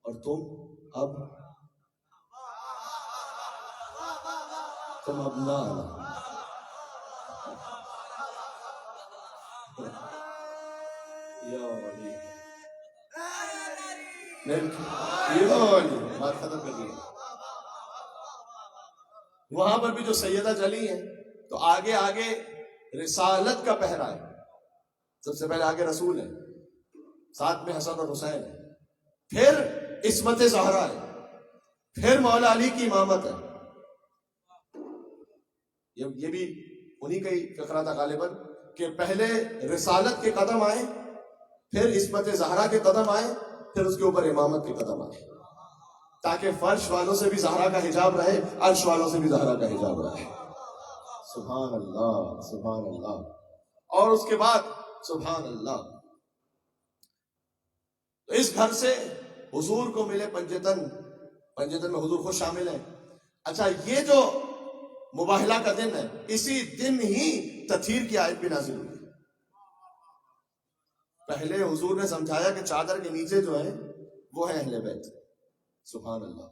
اور تم ابنانا. یا ولی بات ختم کر دی. وہاں پر بھی جو سیدہ چلی ہیں تو آگے آگے رسالت کا پہرا ہے. سب سے پہلے آگے رسول ہے، ساتھ میں حسن اور حسین ہے، پھر عصمت زہرا ہے، پھر مولا علی کی امامت ہے. یہ بھی انہی کا ہی فقرہ تھا غالباً کہ پہلے رسالت کے قدم آئے، پھر عصمت زہرا کے قدم آئے، پھر اس کے اوپر امامت کے قدم آئے، تاکہ فرش والوں سے بھی زہرا کا حجاب رہے، عرش والوں سے بھی زہرا کا حجاب رہے. سبحان اللہ سبحان اللہ. اور اس کے بعد سبحان اللہ تو اس گھر سے حضور کو ملے پنجتن میں حضور خود شامل ہے. اچھا یہ جو مباہلہ کا دن ہے، اسی دن ہی تطہیر کی آیت بھی نازل ہوئی. پہلے حضور نے سمجھایا کہ چادر کے نیچے جو ہے وہ ہے اہل بیت. سبحان اللہ.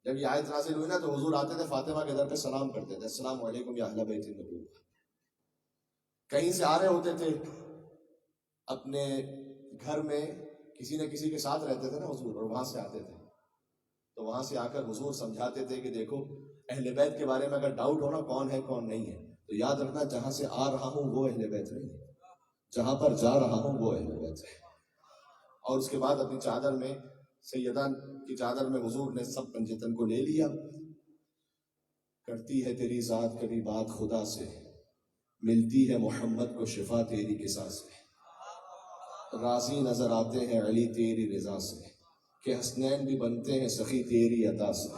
جب یہ آیت نازل ہوئی نا تو حضور آتے تھے فاطمہ کے در پہ سلام کرتے تھے، السلام علیکم یا اہل بیت النبوہ. کہیں سے آ رہے ہوتے تھے اپنے گھر میں، کسی نہ کسی کے ساتھ رہتے تھے نا حضور، اور وہاں سے آتے تھے تو وہاں سے آ کر حضور سمجھاتے تھے کہ دیکھو اہل بیت کے بارے میں اگر ڈاؤٹ ہونا کون ہے کون نہیں ہے تو یاد رکھنا جہاں سے آ رہا ہوں وہ اہل بیت نہیں ہے، جہاں پر جا رہا ہوں وہ اہل بیت ہے. اور اس کے بعد اپنی چادر میں، سیدہ کی چادر میں حضور نے سب پنجتن کو لے لیا. کرتی ہے تیری ذات کبھی بات خدا سے، ملتی ہے محمد کو شفا تیری قصا سے. راضی نظر آتے ہیں علی تیری رضا سے، کہ حسنین بھی بنتے ہیں سخی تیری عطا سے،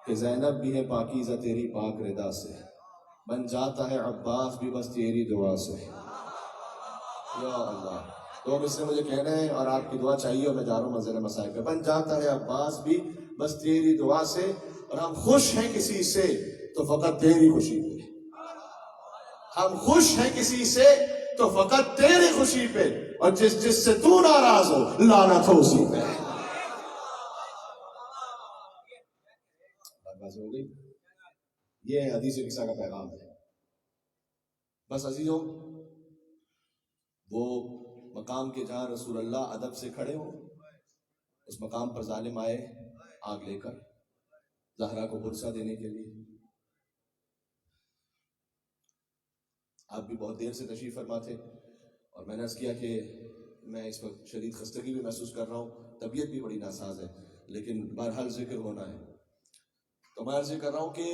کہ زینب بھی ہے پاکیزہ تیری پاک رضا سے، بن جاتا ہے عباس بھی بس تیری دعا سے. یا اللہ. تو اس نے مجھے کہنا ہے اور آپ کی دعا چاہیے اور میں جا رہا ہوں منزل مسائل پہ. بن جاتا ہے عباس بھی بس تیری دعا سے، اور ہم خوش ہیں کسی سے تو فقط تیری خوشی پہ. ہم خوش ہیں کسی سے تو فقط تیری خوشی پہ، اور جس سے تو ناراض ہو لعنت ہو اسی پہ. بات ہو گئی. یہ حدیث قصہ کا پیغام ہے. بس عزیزوں، وہ مقام کے جہاں رسول اللہ ادب سے کھڑے ہوں، اس مقام پر ظالم آئے آگ لے کر زہرا کو برسہ دینے کے لیے. آپ بھی بہت دیر سے تشریف فرما تھے اور میں نے عرض کیا کہ میں اس وقت شدید خستگی بھی محسوس کر رہا ہوں، طبیعت بھی بڑی ناساز ہے، لیکن بہرحال ذکر ہونا ہے. تو میں عرض کر رہا ہوں کہ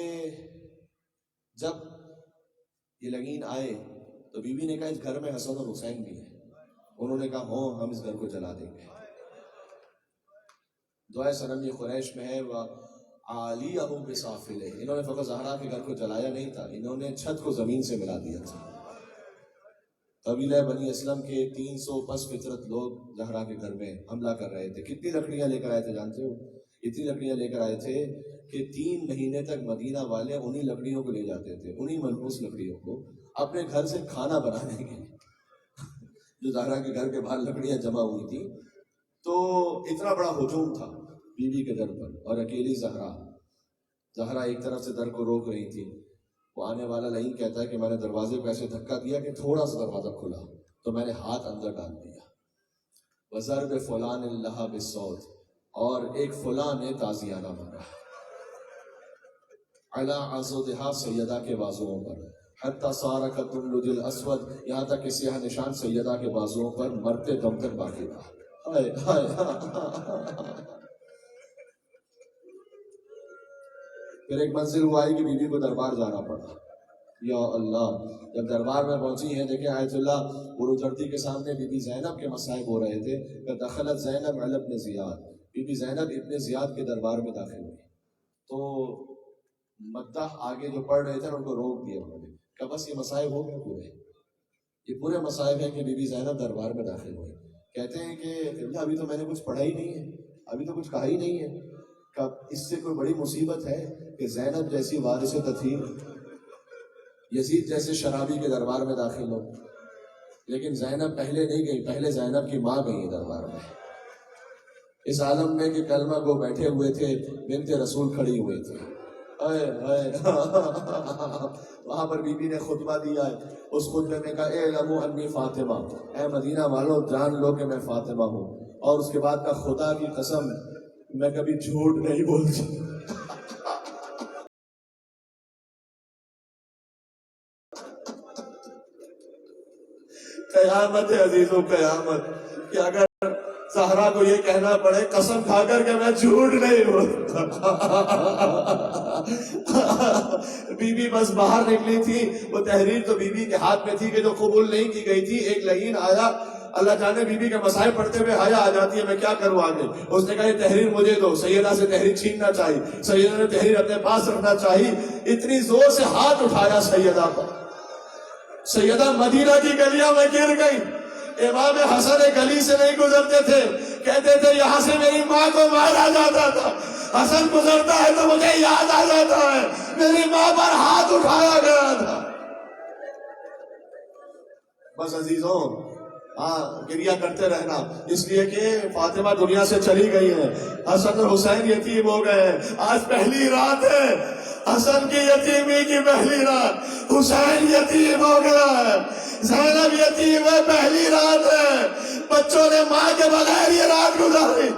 جب یہ لگین آئے تو بی بی نے کہا اس گھر میں حسن اور حسین بھی ہیں. انہوں نے کہا ہوں ہم اس گھر کو جلا دیں گے. دعائے سنم یہ قریش میں ہے وہ عالی اہو بسافل ہے. انہوں نے فقط زہرا کے گھر کو جلایا نہیں تھا، انہوں نے چھت کو زمین سے ملا دیا تھا. قبیلہ بنی اسلم کے 300 پس فطرت لوگ زہرا کے گھر میں حملہ کر رہے تھے. کتنی لکڑیاں لے کر آئے تھے جانتے ہو؟ اتنی لکڑیاں لے کر آئے تھے کہ 3 مہینے تک مدینہ والے انہی لکڑیوں کو لے جاتے تھے، انہی منحوس لکڑیوں کو اپنے گھر سے کھانا بنانے کے لیے. جو زہرا کے گھر کے باہر لکڑیاں جمع ہوئی تھی تو اتنا بڑا ہجوم تھا بی بی کے در پر، اور اکیلی زہرا ایک طرف سے در کو روک رہی تھی. وہ آنے والا لعین کہتا ہے کہ میں نے دروازے کو ایسے دھکا دیا کہ تھوڑا سا دروازہ کھلا تو میں نے ہاتھ اندر ڈال دیا. وَضَرْبِ فُلَانٍ لَهَا بِالصَّوْتِ، اور ایک فلاں نے تازیانہ مارا عَلَىٰ عَضُدِهَا سیدہ کے بازوؤں پر، حتی صار کالدُّمْلُجِ الْأَسْوَدِ، یہاں تک کہ سیاہ نشان سیدہ کے بازوؤں پر مرتے دم تک باقی رہا. پھر ایک منزل ہوا ہے کہ بی بی کو دربار جانا پڑا. یا اللہ. جب دربار میں پہنچی ہیں دیکھیں آیت اللہ بروجردی کے سامنے بی بی زینب کے مصائب ہو رہے تھے کہ دخلت زینب علی ابن زیاد، بی بی زینب ابن زیاد کے دربار میں داخل ہوئی تو مدح آگے جو پڑھ رہے تھے ان کو روک دیا انہوں نے کہ بس یہ مصائب ہو گئے پورے، یہ پورے مصائب ہیں کہ بی بی زینب دربار میں داخل ہوئی. کہتے ہیں کہ ابھی تو میں نے کچھ پڑھا ہی نہیں ہے، ابھی تو کچھ کہا ہی نہیں ہے، کہ اس سے کوئی بڑی مصیبت ہے کہ زینب جیسی وارث تطہیر یزید جیسے شرابی کے دربار میں داخل ہو، لیکن زینب پہلے نہیں گئی، پہلے زینب کی ماں گئی دربار میں، اس عالم میں کہ کلمہ کو بیٹھے ہوئے تھے، بنت رسول کھڑی ہوئی تھی، وہاں پر بی بی نے خطبہ دیا ہے، اس خطبے میں کہا اعلموا انی فاطمہ، اے مدینہ والوں جان لو کہ میں فاطمہ ہوں، اور اس کے بعد کا خدا کی قسم میں کبھی جھوٹ نہیں بولتی۔ قیامت ہے عزیزوں، قیامت، کہ اگر زہرا کو یہ کہنا پڑے قسم کھا کر کہ میں جھوٹ نہیں بولتا۔ بی بی بس باہر نکلی تھی، وہ تحریر تو بی بی کے ہاتھ میں تھی کہ جو قبول نہیں کی گئی تھی، ایک لعین آیا، اللہ جانے بی بی کے مسائل پڑھتے ہوئے حیا آ جاتی ہے، میں کیا کروں آگے، اس نے کہا یہ تحریر مجھے دو، سیدہ سے تحریر چھیننا چاہیے، سیدہ نے تحریر اپنے پاس رکھنا چاہیے، اتنی زور سے ہاتھ اٹھایا سیدہ پر، سیدہ مدینہ کی گلیاں میں گر گئی۔ امام حسن گلی سے نہیں گزرتے تھے، کہتے تھے یہاں سے میری ماں کو مارا جاتا تھا، حسن گزرتا ہے تو مجھے یاد آ جاتا ہے میری ماں پر ہاتھ اٹھایا گیا تھا۔ بس عزیزوں، گریہ کرتے رہنا، اس لیے کہ فاطمہ دنیا سے چلی گئی ہے، حسن اور حسین یتیم ہو گئے ہیں، آج پہلی رات ہے، حسن کی یتیمی کی پہلی رات، حسین یتیم ہو گیا ہے، زینب یتیم ہے، پہلی رات ہے، بچوں نے ماں کے بغیر یہ رات گزاری۔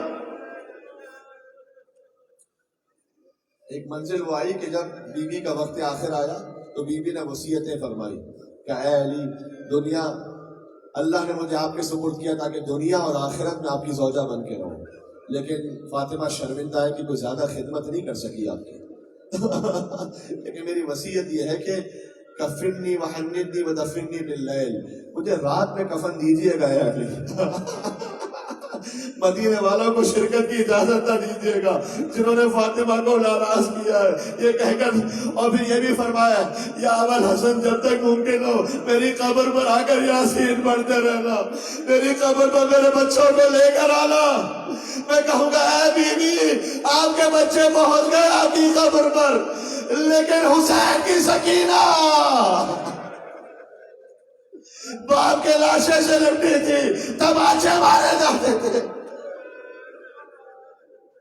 ایک منزل وہ آئی کہ جب بی بی کا وقت آخر آیا تو بی بی نے وصیتیں فرمائی کہ اے علی، دنیا اللہ نے مجھے آپ کے سپرد کیا تاکہ دنیا اور آخرت میں آپ کی زوجہ بن کے رہوں، لیکن فاطمہ شرمندہ ہے کہ کوئی زیادہ خدمت نہیں کر سکی آپ کی، لیکن میری وصیت یہ ہے کہ کفنی وحننی ودفنی باللیل، مجھے رات میں کفن دیجیے گا اے علی۔ مدینے والوں کو شرکت کی اجازت نہ دیجیے گا جنہوں نے فاطمہ کو ناراض کیا ہے، یہ کہہ کر، اور پھر یہ بھی فرمایا یا ابو الحسن جب تک ممکن ہو میری قبر پر آ کر یاسین پڑھتے رہنا، میری قبر پر میرے بچوں کو لے کر آنا، میں کہوں گا اے بی بی آپ کے بچے پہنچ گئے آپ کی قبر پر، لیکن حسین کی سکینہ باپ کے لاشے سے لپٹی تھی، تماچے مارے جاتے تھے۔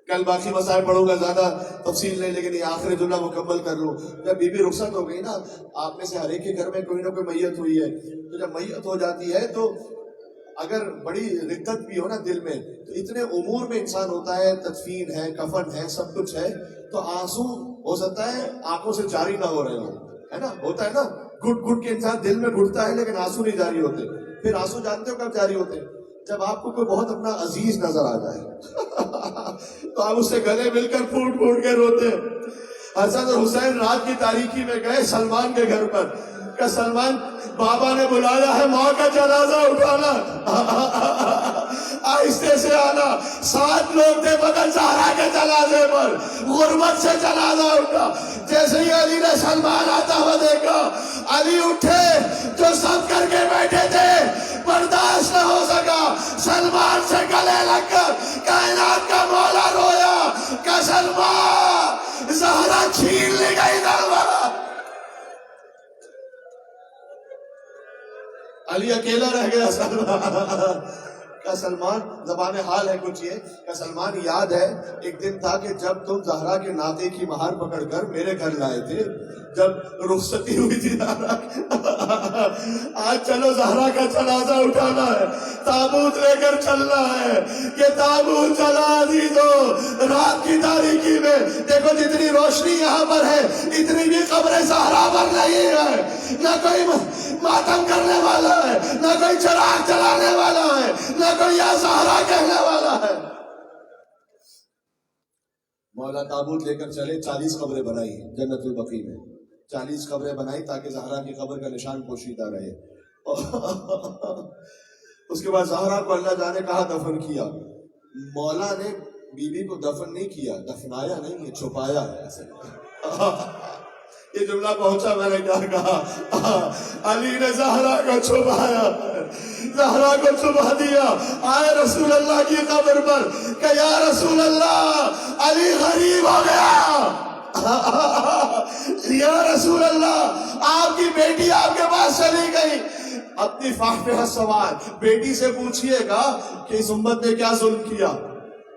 کل باقی مسائل پڑھوں گا، زیادہ تفصیل نہیں، لیکن یہ آخری جملہ مکمل کر لوں۔ جب بی بی رخصت ہو گئی نا، آپ میں سے ہر ایک کے گھر میں کوئی نہ کوئی میت ہوئی ہے، تو جب میت ہو جاتی ہے تو اگر بڑی رقت بھی ہو نا دل میں، تو اتنے امور میں انسان ہوتا ہے، تدفین ہے، کفن ہے، سب کچھ ہے، تو آنسو ہو سکتا ہے آنکھوں سے جاری نہ ہو رہے ہوں، ہے نا، ہوتا ہے نا، گھٹ گھٹ کے انسان دل میں گھٹتا ہے لیکن آنسو نہیں جاری ہوتے۔ پھر آنسو جانتے ہو کب جاری ہوتے؟ جب آپ کو کوئی بہت اپنا عزیز نظر آ جائے تو آپ اس سے گلے مل کر پھوٹ پھوٹ کے روتے۔ حسن اور حسین رات کی تاریکی میں گئے سلمان کے گھر پر، کہ سلمان بابا نے بلایا ہے ماں کا جنازہ اٹھانا، آہستہ سے آنا، 7 لوگ تھے مگر زہرا کے جنازے پر، غربت سے جنازہ اٹھا۔ جیسے ہی علی نے سلمان آتا ہوا دیکھا، علی اٹھے، جو سب کر کے بیٹھے تھے برداشت نہ ہو سکا، سلمان سے گلے لگ کر کائنات کا مولا رویا کہ سلمان زہرا چھین لی گئی دربار۔ علی اکیلا رہ گیا، سلمان کا سلمان زبان حال ہے کچھ یہ کہ سلمان یاد ہے ایک دن تھا کہ جب تم زہرا کے ناطے کی مہار پکڑ کر میرے گھر لائے تھے، جب رخصتی ہوئی تھی زہرا، آج چلو زہرا کا جنازہ اٹھانا ہے، تابوت لے کر چلنا ہے، کہ تابوت چلا عزیزو رات کی تاریکی میں۔ دیکھو جتنی روشنی یہاں پر ہے اتنی بھی قبر زہرا پر نہیں ہے، نہ کوئی ماتم کرنے والا ہے، نہ کوئی چراغ جلانے والا ہے، نہ کوئی یا زہرا کہنے والا ہے۔ مولا تابوت لے کر چلے، 40 قبریں بنائی جنت البقیع میں، 40 قبریں بنائی تاکہ زہرا کی قبر کا نشان پوشیدہ رہے۔ اس کے بعد زہرا کو اللہ جانے کہاں دفن کیا، مولا نے بی بی کو دفن نہیں کیا، دفنایا نہیں ہے، چھپایا ہے ایسے۔ یہ جملہ پہنچا، میں نے کیا کہا، علی نے زہرا کو چھپایا، زہرا کو چھپا دیا۔ آئے رسول اللہ کی قبر پر کہ یا رسول اللہ علی غریب ہو گیا، یا رسول اللہ آپ کی بیٹی آپ کے پاس چلی گئی. اپنی فاحفہ سوال بیٹی سے پوچھئے گا کہ اس امت نے کیا ظلم کیا,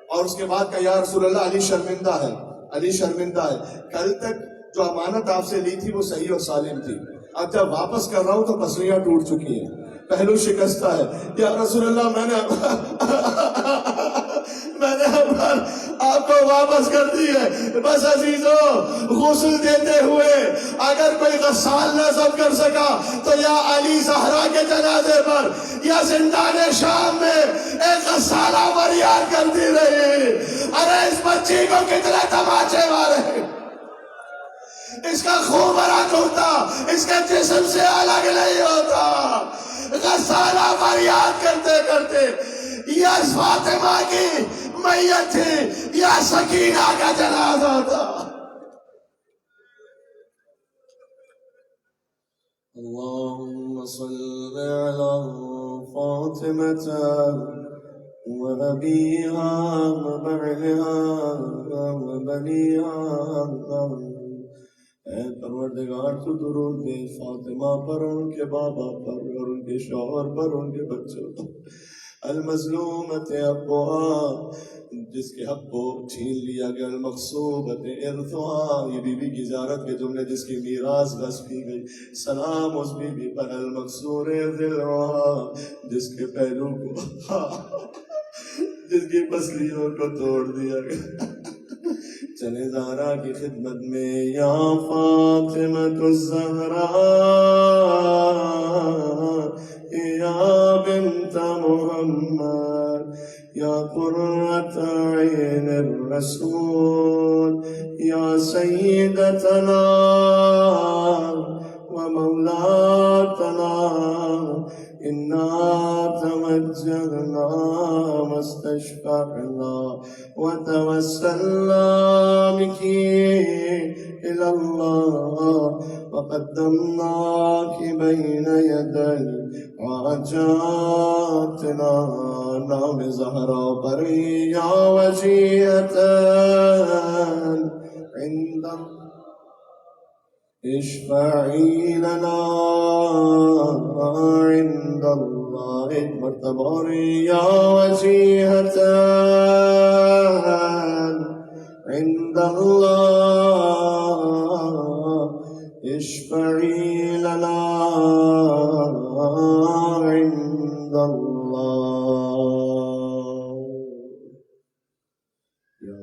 اور اس کے بعد کہا یا رسول اللہ علی شرمندہ ہے, علی شرمندہ ہے. کل تک جو امانت آپ سے لی تھی وہ صحیح اور سالم تھی, اب جب واپس کر رہا ہوں تو پسلیاں ٹوٹ چکی ہیں, پہلو شکستہ ہے. یا رسول اللہ میں نے آپ کو واپس کر دی ہے. بس عزیزو غسل دیتے ہوئے اگر کوئی غسال نہ سب کر سکا تو یا علی زہرا کے جنازے پر یا زندان شام میں ایک غسالہ فریاد کرتی رہی, ارے اس بچی کو کتنے تماچے مارے, اس کا خون بھرا ٹوٹا, اس کے جسم سے الگ نہیں ہوتا. غسالہ فریاد کرتے کرتے یا فاطمہ کی میت تھی یا سکینہ کا جنازہ تھا. اللہم صل علی فاطمة وأبيها وبعلها وبنيها. اے پروردگار تو درود دے فاطمہ پر, ان کے بابا پر, اور ان کے شوہر پر, ان کے بچوں پر. المظلومت ابوہا, جس کے حق کو چھین لیا گیا. المغصوبت ارثها, یہ بی بی کی زیارت کے جملے, جس کی میراث غصب کی گئی. سلام اس بی بی پر. المکسور ذلها, جس کے پہلو کو جس کی پسلیوں کو توڑ دیا گیا. چلے زہرا کی خدمت میں. یا فاطمۃ الزہرا یا بنت محمد یا قرۃ عین الرسول یا سیدتنا و مولاتنا, انا توجہنا واستشفعنا وتوسلنا بك إلى الله وقدمناك بين يدي حاجاتنا. نام زہرا پر یا وجیہتا عند اشفعی لنا عند اللہ. ایک مرتبہ اور یا وجیہتا عند اللہ اشفعی لنا عند اللہ.